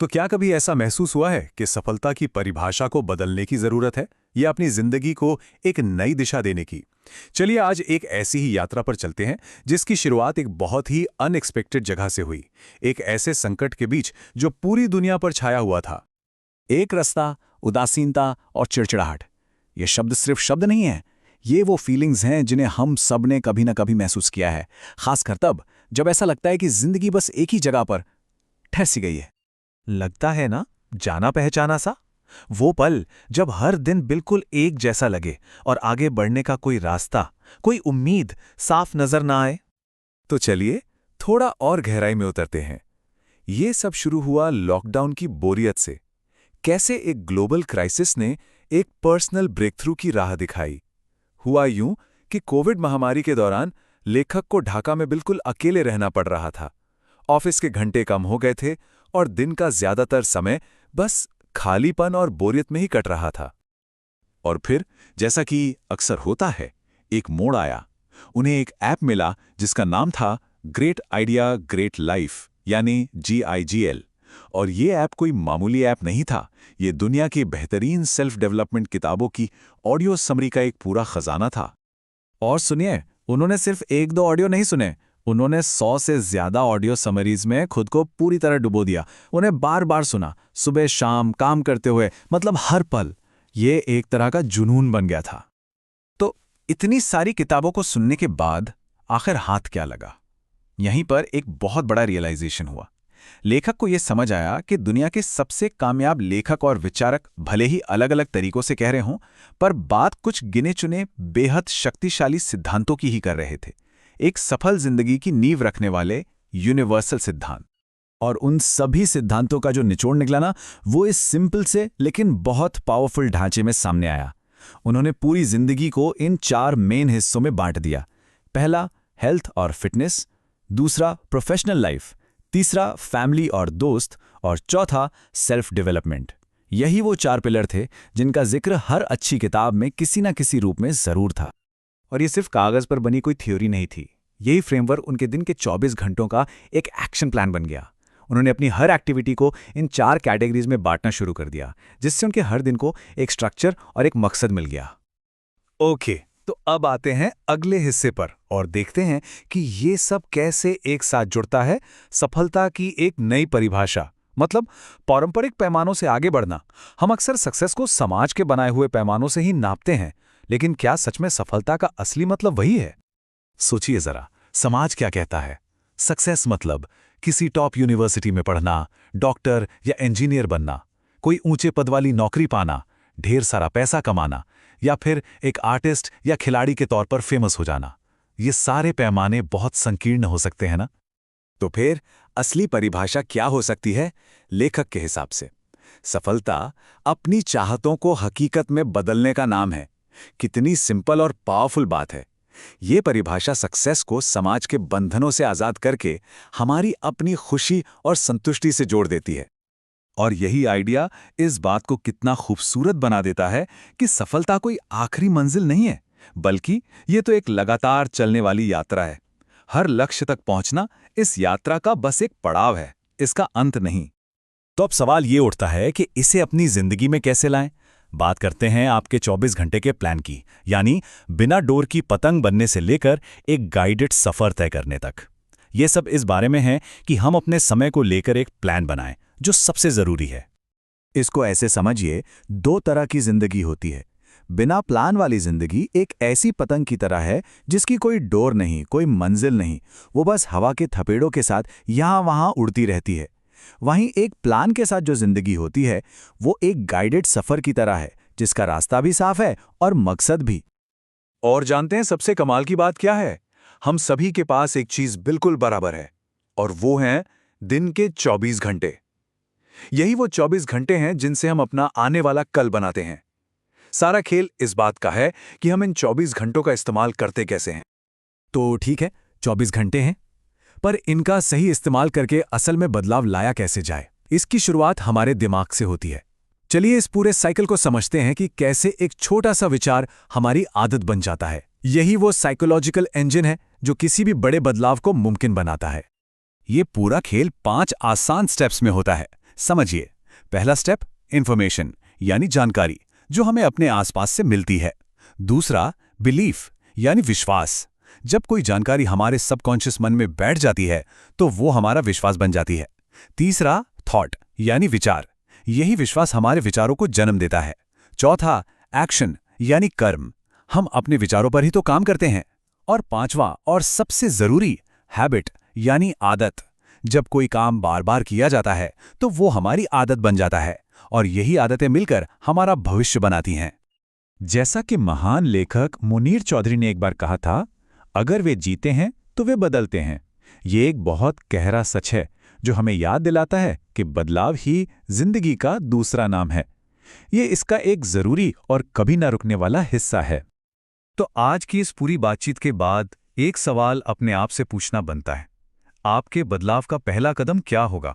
तो क्या कभी ऐसा महसूस हुआ है कि सफलता की परिभाषा को बदलने की जरूरत है या अपनी जिंदगी को एक नई दिशा देने की? चलिए आज एक ऐसी ही यात्रा पर चलते हैं जिसकी शुरुआत एक बहुत ही अनएक्सपेक्टेड जगह से हुई, एक ऐसे संकट के बीच जो पूरी दुनिया पर छाया हुआ था। एक रास्ता, उदासीनता और चिड़चिड़ाहट। ये शब्द सिर्फ शब्द नहीं है, ये वो फीलिंग्स हैं जिन्हें हम सब ने कभी ना कभी महसूस किया है, खासकर तब जब ऐसा लगता है कि जिंदगी बस एक ही जगह पर ठहसी गई है। लगता है ना, जाना पहचाना सा। वो पल जब हर दिन बिल्कुल एक जैसा लगे और आगे बढ़ने का कोई रास्ता, कोई उम्मीद साफ नजर ना आए। तो चलिए थोड़ा और गहराई में उतरते हैं। ये सब शुरू हुआ लॉकडाउन की बोरियत से। कैसे एक ग्लोबल क्राइसिस ने एक पर्सनल ब्रेकथ्रू की राह दिखाई। हुआ यूं कि कोविड महामारी के दौरान लेखक को ढाका में बिल्कुल अकेले रहना पड़ रहा था। ऑफिस के घंटे कम हो गए थे और दिन का ज्यादातर समय बस खालीपन और बोरियत में ही कट रहा था। और फिर, जैसा कि अक्सर होता है, एक मोड़ आया। उन्हें एक ऐप मिला जिसका नाम था ग्रेट आइडिया ग्रेट लाइफ, यानी GIGL। और ये ऐप कोई मामूली ऐप नहीं था, ये दुनिया की बेहतरीन सेल्फ डेवलपमेंट किताबों की ऑडियो समरी का एक पूरा खजाना था। और सुनिए, उन्होंने सिर्फ एक दो ऑडियो नहीं सुने, उन्होंने 100 से ज्यादा ऑडियो समरीज में खुद को पूरी तरह डुबो दिया। उन्हें बार बार सुना, सुबह शाम काम करते हुए, मतलब हर पल। ये एक तरह का जुनून बन गया था। तो इतनी सारी किताबों को सुनने के बाद आखिर हाथ क्या लगा? यहीं पर एक बहुत बड़ा रियलाइजेशन हुआ। लेखक को यह समझ आया कि दुनिया के सबसे कामयाब लेखक और विचारक भले ही अलग अलग तरीकों से कह रहे हों, पर बात कुछ गिने चुने बेहद शक्तिशाली सिद्धांतों की ही कर रहे थे। एक सफल जिंदगी की नींव रखने वाले यूनिवर्सल सिद्धांत। और उन सभी सिद्धांतों का जो निचोड़ निकला ना, वो इस सिंपल से लेकिन बहुत पावरफुल ढांचे में सामने आया। उन्होंने पूरी जिंदगी को इन 4 मेन हिस्सों में बांट दिया। पहला, हेल्थ और फिटनेस। दूसरा, प्रोफेशनल लाइफ। तीसरा, फैमिली और दोस्त। और चौथा, सेल्फ डेवलपमेंट। यही वो 4 पिलर थे जिनका जिक्र हर अच्छी किताब में किसी न किसी रूप में जरूर था। और ये सिर्फ कागज पर बनी कोई थ्योरी नहीं थी। यही फ्रेमवर्क उनके दिन के 24 घंटों का एक एक्शन प्लान बन गया। उन्होंने अपनी हर एक्टिविटी को इन 4 कैटेगरीज में बांटना शुरू कर दिया, जिससे उनके हर दिन को एक स्ट्रक्चर और एक मकसद मिल गया। ओके, तो अब आते हैं अगले हिस्से पर और देखते हैं कि ये सब कैसे एक साथ जुड़ता है। सफलता की एक नई परिभाषा, मतलब पारंपरिक पैमानों से आगे बढ़ना। हम अक्सर सक्सेस को समाज के बनाए हुए पैमानों से ही नापते हैं, लेकिन क्या सच में सफलता का असली मतलब वही है? सोचिए जरा, समाज क्या कहता है? सक्सेस मतलब किसी टॉप यूनिवर्सिटी में पढ़ना, डॉक्टर या इंजीनियर बनना, कोई ऊंचे पद वाली नौकरी पाना, ढेर सारा पैसा कमाना, या फिर एक आर्टिस्ट या खिलाड़ी के तौर पर फेमस हो जाना। ये सारे पैमाने बहुत संकीर्ण हो सकते हैं ना? तो फिर असली परिभाषा क्या हो सकती है लेखक के हिसाब से? सफलता अपनी चाहतों को हकीकत में बदलने का नाम है। कितनी सिंपल और पावरफुल बात है। ये परिभाषा सक्सेस को समाज के बंधनों से आजाद करके हमारी अपनी खुशी और संतुष्टि से जोड़ देती है। और यही आइडिया इस बात को कितना खूबसूरत बना देता है कि सफलता कोई आखिरी मंजिल नहीं है, बल्कि ये तो एक लगातार चलने वाली यात्रा है। हर लक्ष्य तक पहुंचना इस यात्रा का बस एक पड़ाव है, इसका अंत नहीं। तो अब सवाल ये उठता है कि इसे अपनी जिंदगी में कैसे लाएं? बात करते हैं आपके 24 घंटे के प्लान की, यानी बिना डोर की पतंग बनने से लेकर एक गाइडेड सफर तय करने तक। ये सब इस बारे में है कि हम अपने समय को लेकर एक प्लान बनाएं, जो सबसे जरूरी है। इसको ऐसे समझिए, 2 तरह की जिंदगी होती है। बिना प्लान वाली जिंदगी एक ऐसी पतंग की तरह है जिसकी कोई डोर नहीं, कोई मंजिल नहीं, वो बस हवा के थपेड़ों के साथ यहां वहां उड़ती रहती है। वहीं एक प्लान के साथ जो जिंदगी होती है, वो एक गाइडेड सफर की तरह है, जिसका रास्ता भी साफ है और मकसद भी। और जानते हैं सबसे कमाल की बात क्या है? हम सभी के पास एक चीज बिल्कुल बराबर है, और वो हैं दिन के 24 घंटे। यही वो 24 घंटे हैं जिनसे हम अपना आने वाला कल बनाते हैं। सारा खेल इस बात का है कि हम इन 24 घंटों का इस्तेमाल करते कैसे हैं। तो ठीक है, 24 घंटे हैं, पर इनका सही इस्तेमाल करके असल में बदलाव लाया कैसे जाए? इसकी शुरुआत हमारे दिमाग से होती है। चलिए इस पूरे साइकिल को समझते हैं कि कैसे एक छोटा सा विचार हमारी आदत बन जाता है। यही वो साइकोलॉजिकल इंजन है जो किसी भी बड़े बदलाव को मुमकिन बनाता है। ये पूरा खेल 5 आसान स्टेप्स में होता है, समझिए, पहला स्टेप इंफॉर्मेशन यानी जानकारी, जो हमें अपने आसपास से मिलती है। दूसरा बिलीफ यानी विश्वास। जब कोई जानकारी हमारे सबकॉन्शियस मन में बैठ जाती है तो वो हमारा विश्वास बन जाती है। तीसरा थॉट यानी विचार। यही विश्वास हमारे विचारों को जन्म देता है। चौथा एक्शन यानी कर्म। हम अपने विचारों पर ही तो काम करते हैं। और पांचवा और सबसे जरूरी हैबिट यानी आदत। जब कोई काम बार बार किया जाता है तो वो हमारी आदत बन जाता है और यही आदतें मिलकर हमारा भविष्य बनाती हैं। जैसा कि महान लेखक मुनीर चौधरी ने एक बार कहा था, अगर वे जीते हैं तो वे बदलते हैं। ये एक बहुत गहरा सच है जो हमें याद दिलाता है कि बदलाव ही जिंदगी का दूसरा नाम है। ये इसका एक जरूरी और कभी ना रुकने वाला हिस्सा है। तो आज की इस पूरी बातचीत के बाद एक सवाल अपने आप से पूछना बनता है, आपके बदलाव का पहला कदम क्या होगा?